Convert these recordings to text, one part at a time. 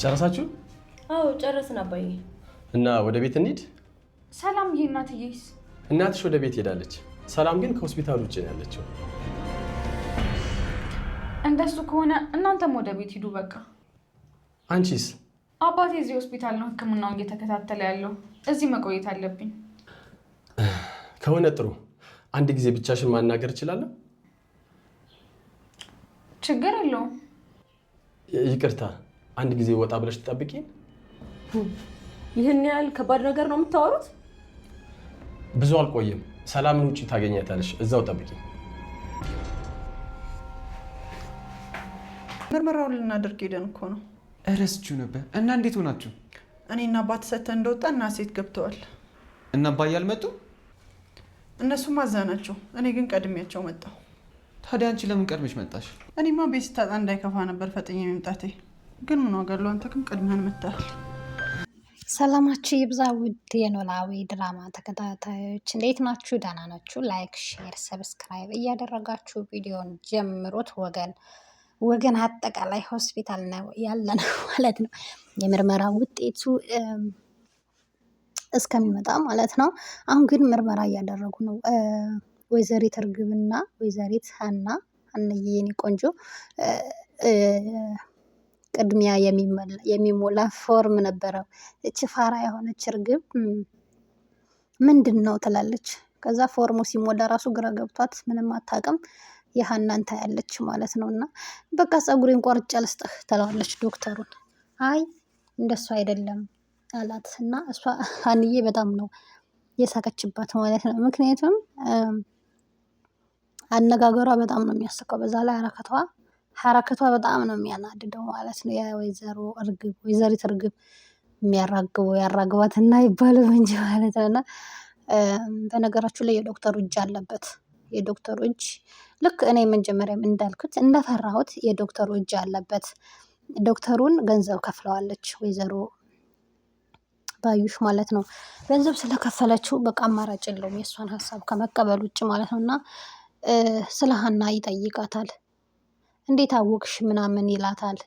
ጨረሳችሁ? አዎ ጨረስን አባዬ። እና ወደ ቤት እንሂድ። ሰላም እናትዬስ? እናትሽ ወደ ቤት ሄዳለች። ሰላም ግን ከሆስፒታል ውጭ ነው ያለችው። እንደሱ ከሆነ እናንተም ወደ ቤት ሂዱ በቃ። አንቺስ? አባቴ እዚህ ሆስፒታል ነው ሕክምናውን እየተከታተለ ያለው። እዚህ መቆየት አለብኝ። ከሆነ ጥሩ። አንድ ጊዜ ብቻሽን ማናገር እችላለሁ? ችግር የለውም። ይቅርታ፣ አንድ ጊዜ ወጣ ብለሽ ትጠብቂኝ። ይህን ያህል ከባድ ነገር ነው የምታወሩት? ብዙ አልቆይም። ሰላምን ውጭ ታገኛታለሽ። እዛው ጠብቂኝ። ምርመራውን ልናደርግ ሄደን እኮ ነው። እረስችሁ ነበር። እና እንዴት ሆናችሁ? እኔና አባት ሰተን እንደወጣ እና ሴት ገብተዋል። እና አባዬ አልመጡም? እነሱም አዛ ናቸው። እኔ ግን ቀድሜያቸው መጣሁ። ታዲያ አንቺ ለምን ቀድመሽ መጣሽ? እኔማ ቤት ስታጣ እንዳይከፋ ነበር ፈጥኜ መምጣቴ። ግን ምን ዋጋ አለው? አንተ ግን ቀድመን መጣል። ሰላማችሁ ይብዛ ውድ የኖላዊ ድራማ ተከታታዮች፣ እንዴት ናችሁ? ደህና ናችሁ? ላይክ፣ ሼር፣ ሰብስክራይብ እያደረጋችሁ ቪዲዮን ጀምሩት። ወገን አጠቃላይ ሆስፒታል ነው ያለነው ማለት ነው። የምርመራ ውጤቱ እስከሚመጣ ማለት ነው። አሁን ግን ምርመራ እያደረጉ ነው። ወይዘሪት እርግብና ወይዘሪት ሀናዬ የኔ ቆንጆ ቅድሚያ የሚሞላ ፎርም ነበረው። እች ፋራ የሆነች እርግብ ምንድን ነው ትላለች። ከዛ ፎርሙ ሲሞላ ራሱ ግራ ገብቷት ምንም አታውቅም። የሀናን ታያለች ማለት ነው። እና በቃ ፀጉሬን ቆርጬ ልስጥህ ትለዋለች ዶክተሩን። አይ እንደሱ አይደለም አላት። እና እሷ ሀንዬ በጣም ነው የሳቀችባት ማለት ነው። ምክንያቱም አነጋገሯ በጣም ነው የሚያስቀው። በዛ ላይ ሐረከቷ በጣም ነው የሚያናድደው ማለት ነው። ወይዘሪት እርግብ ያራግባት እና ይባላል እንጂ ማለት ነው። እና በነገራችሁ ላይ የዶክተሩ እጅ አለበት። የዶክተሩ እጅ ልክ እኔ መጀመሪያም እንዳልኩት እንደፈራሁት የዶክተሩ እጅ አለበት። ዶክተሩን ገንዘብ ከፍለዋለች ወይዘሮ ባዩሽ ማለት ነው። ገንዘብ ስለከፈለችው በቃ አማራጭ የለውም የእሷን ሀሳብ ከመቀበል ውጭ ማለት ነው። እና ስለ ሀና ይጠይቃታል። እንዴት አወቅሽ ምናምን ይላታል።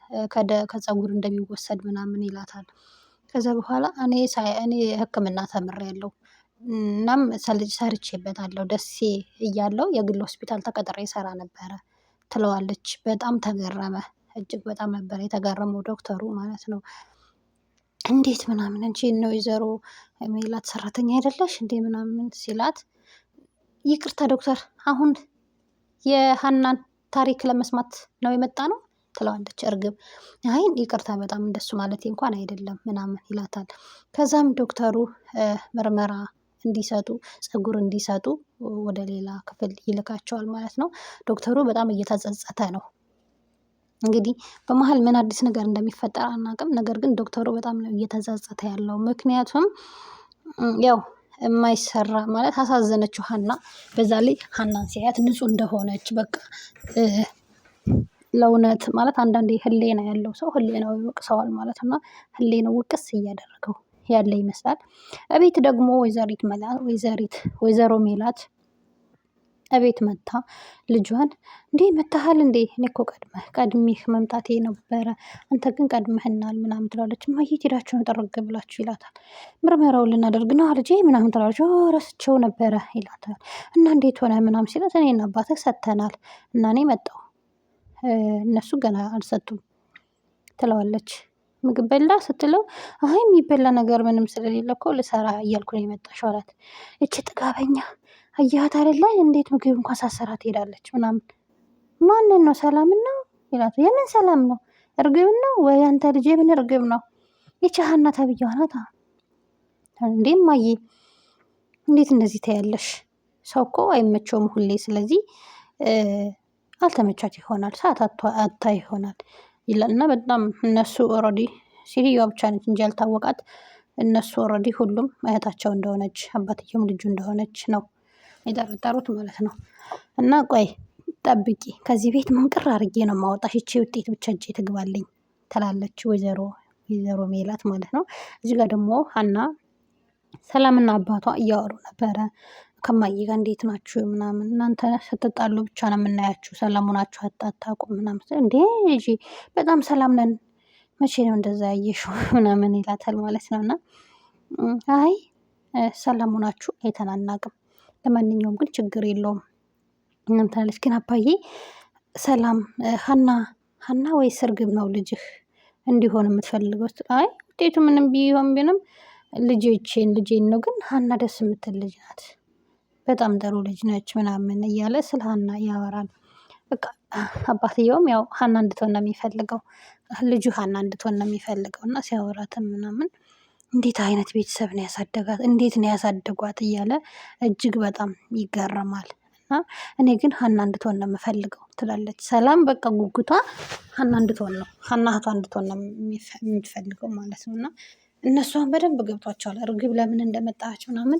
ከፀጉር እንደሚወሰድ ምናምን ይላታል። ከዛ በኋላ እኔ ሕክምና ተምሬያለሁ እናም ሰርቼበታለሁ። ደሴ እያለሁ የግል ሆስፒታል ተቀጥሬ ሰራ ነበረ ትለዋለች። በጣም ተገረመ። እጅግ በጣም ነበር የተገረመው ዶክተሩ ማለት ነው። እንዴት ምናምን እንጂ ነው ወይዘሮ ሜላት ሰራተኛ አይደለሽ እንዴ ምናምን ሲላት፣ ይቅርታ ዶክተር አሁን የሀናን ታሪክ ለመስማት ነው የመጣ ነው ትለዋለች እርግብ። አይ ይቅርታ በጣም እንደሱ ማለት እንኳን አይደለም ምናምን ይላታል። ከዛም ዶክተሩ ምርመራ እንዲሰጡ ፀጉር እንዲሰጡ ወደ ሌላ ክፍል ይልካቸዋል ማለት ነው። ዶክተሩ በጣም እየተጸጸተ ነው። እንግዲህ በመሀል ምን አዲስ ነገር እንደሚፈጠር አናውቅም። ነገር ግን ዶክተሩ በጣም ነው እየተጸጸተ ያለው። ምክንያቱም ያው የማይሰራ ማለት አሳዘነችው ሀና። በዛ ላይ ሀናን ሲያያት ንጹህ እንደሆነች በቃ ለእውነት ማለት አንዳንዴ ህሌና ያለው ሰው ህሌናው ይወቅሰዋል ማለት ነው። ህሌናው ውቅስ እያደረገው ያለ ይመስላል። እቤት ደግሞ ወይዘሮ ሜላት እቤት መታ ልጇን እንዴ መታሃል እንዴ? እኔ እኮ ቀድሜህ መምጣቴ ነበረ፣ አንተ ግን ቀድመህናል ምናምን ትላለች። እማዬ የት ሄዳችሁ ነው ጠረግ ብላችሁ ይላታል። ምርመራውን ልናደርግ ነው ልጄ ምናምን ትላለች። ረስቼው ነበረ ይላታል። እና እንዴት ሆነ ምናምን ሲላት፣ እኔና አባትህ ሰጥተናል እና እኔ መጣሁ፣ እነሱ ገና አልሰጡም ትለዋለች። ምግብ በላ ስትለው፣ አይ የሚበላ ነገር ምንም ስለሌለ እኮ ልሰራ እያልኩ ነው የመጣሽው አላት። እቺ ጥጋበኛ አያት አይደለ እንዴት ምግብ እንኳን ሳሰራ ትሄዳለች ምናምን። ማንን ነው? ሰላምን ነው ይላል። የምን ሰላም ነው? እርግብ ነው ወይ አንተ ልጅ? የምን እርግብ ነው? ይቺ ሀና ተብዬዋ ናት እንዴ? እማዬ እንዴት እንደዚህ ታያለሽ? ሰው እኮ አይመቸውም ሁሌ። ስለዚህ አልተመቻት ይሆናል፣ ሰዓት አታ ይሆናል ይላል። እና በጣም እነሱ ኦልሬዲ ሴትዮዋ ብቻ ነች እንጂ ያልታወቃት፣ እነሱ ኦልሬዲ ሁሉም እህታቸው እንደሆነች አባትየውም ልጁ እንደሆነች ነው የጠረጠሩት ማለት ነው። እና ቆይ ጠብቂ፣ ከዚህ ቤት መንቅር አድርጌ ነው ማወጣሽ፣ ይቺ ውጤት ብቻ እጄ ትግባልኝ ትላለች ወይዘሮ ሜላት ማለት ነው። እዚህ ጋር ደግሞ ሀና ሰላምና አባቷ እያወሩ ነበረ። ከማዬ ጋር እንዴት ናችሁ ምናምን፣ እናንተ ስትጣሉ ብቻ ነው የምናያችሁ፣ ሰላም ሆናችሁ አታውቁም ምናምን። እንዴ ልጄ በጣም ሰላም ነን መቼ ነው እንደዛ ያየሽው ምናምን ይላታል ማለት ነው። እና አይ ሰላም ሆናችሁ አይተናናቅም፣ ለማንኛውም ግን ችግር የለውም እናንተ አለች። ግን አባዬ ሰላም ሀና ወይስ እርግብ ነው ልጅህ እንዲሆን የምትፈልገው? አይ ውጤቱ ምንም ቢሆንም ልጄን ነው፣ ግን ሀና ደስ የምትል ልጅ ናት፣ በጣም ጥሩ ልጅ ነች ምናምን እያለ ስለ ሀና ያወራል። በቃ አባትየውም ያው ሀና እንድትሆን ነው የሚፈልገው፣ ልጁ ሀና እንድትሆን ነው የሚፈልገው። እና ሲያወራትም ምናምን እንዴት አይነት ቤተሰብ ነው ያሳደጋት፣ እንዴት ነው ያሳደጓት እያለ እጅግ በጣም ይገረማል። እና እኔ ግን ሀና እንድትሆን ነው የምፈልገው ትላለች ሰላም። በቃ ጉጉቷ ሀና እንድትሆን ነው፣ ሀና እህቷ እንድትሆን ነው የምትፈልገው ማለት ነው። እና እነሷን በደንብ ገብቷቸዋል፣ እርግብ ለምን እንደመጣች ምናምን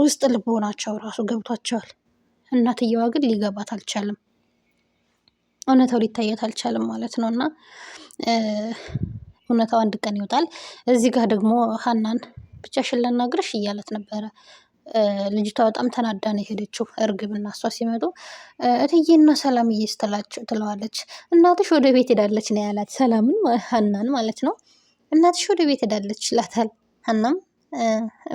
ውስጥ ልቦናቸው ራሱ ገብቷቸዋል። እናትየዋ ግን ሊገባት አልቻለም፣ እውነታው ሊታየት አልቻለም ማለት ነው። እና እውነታው አንድ ቀን ይወጣል። እዚህ ጋር ደግሞ ሀናን ብቻሽን ላናግርሽ እያለት ነበረ። ልጅቷ በጣም ተናዳ ነው የሄደችው። እርግብና እሷ ሲመጡ እትዬና ሰላምዬ ትለዋለች። እናትሽ ወደ ቤት ሄዳለች ነው ያላት፣ ሰላምን ሀናን ማለት ነው። እናትሽ ወደ ቤት ሄዳለች ይላታል። ሀናም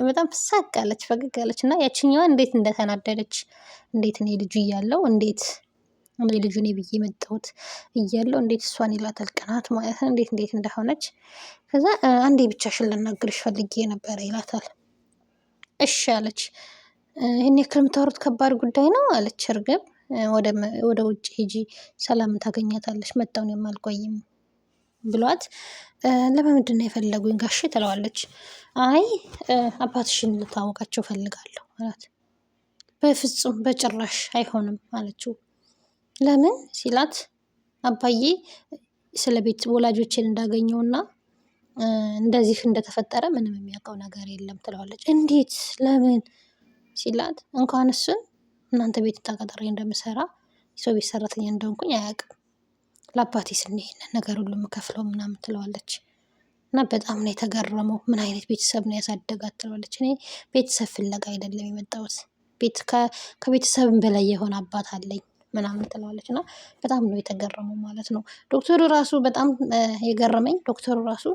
በጣም ሳቅ አለች፣ ፈገግ አለች። እና ያችኛዋ እንዴት እንደተናደደች እንዴት እኔ ልጁ እያለው እንዴት ልጁ እኔ ብዬ መጣሁት እያለው እንዴት እሷን ይላታል። ቅናት ማለት ነው እንዴት እንደሆነች። ከዛ አንዴ ብቻሽን ልናግርሽ ፈልጌ ነበረ ይላታል። እሺ አለች። ይህን ያክል የምታወሩት ከባድ ጉዳይ ነው አለች እርግብ። ወደ ውጭ ሂጂ፣ ሰላምን ታገኛታለች፣ መጣውን የማልቆይም ብሏት ለምንድን ነው የፈለጉኝ ጋሼ ትለዋለች። አይ አባትሽን ልታወቃቸው ፈልጋለሁ አላት። በፍጹም በጭራሽ አይሆንም አለችው። ለምን ሲላት አባዬ ስለ ቤት ወላጆችን እንዳገኘውና እንደዚህ እንደተፈጠረ ምንም የሚያውቀው ነገር የለም ትለዋለች። እንዴት ለምን ሲላት እንኳን እሱን እናንተ ቤት ተቀጥሬ እንደምሰራ የሰው ቤት ሰራተኛ እንደሆንኩኝ አያውቅም፣ ለአባቴ ስል ይሄንን ነገር ሁሉ የምከፍለው ምናምን ትለዋለች። እና በጣም ነው የተገረመው። ምን አይነት ቤተሰብ ነው ያሳደጋት ትለዋለች። እኔ ቤተሰብ ፍለጋ አይደለም የመጣሁት፣ ከቤተሰብም በላይ የሆነ አባት አለኝ ምናምን ትለዋለች። እና በጣም ነው የተገረመው ማለት ነው። ዶክተሩ ራሱ በጣም የገረመኝ ዶክተሩ ራሱ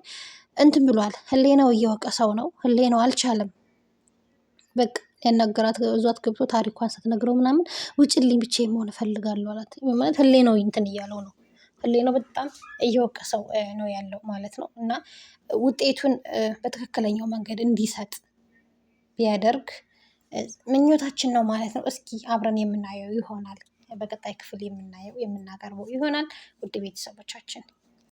እንትን ብሏል። ህሌናው እየወቀሰው ነው። ህሌናው አልቻለም። በቃ ያናገራት እዟት ገብቶ ታሪኳን ስትነግረው ምናምን ውጭልኝ ብቻ መሆን እፈልጋለሁ አላት። ማለት ህሌናው እንትን እያለው ነው። ህሌናው በጣም እየወቀሰው ነው ያለው ማለት ነው። እና ውጤቱን በትክክለኛው መንገድ እንዲሰጥ ቢያደርግ ምኞታችን ነው ማለት ነው። እስኪ አብረን የምናየው ይሆናል። በቀጣይ ክፍል የምናየው የምናቀርበው ይሆናል። ውድ ቤተሰቦቻችን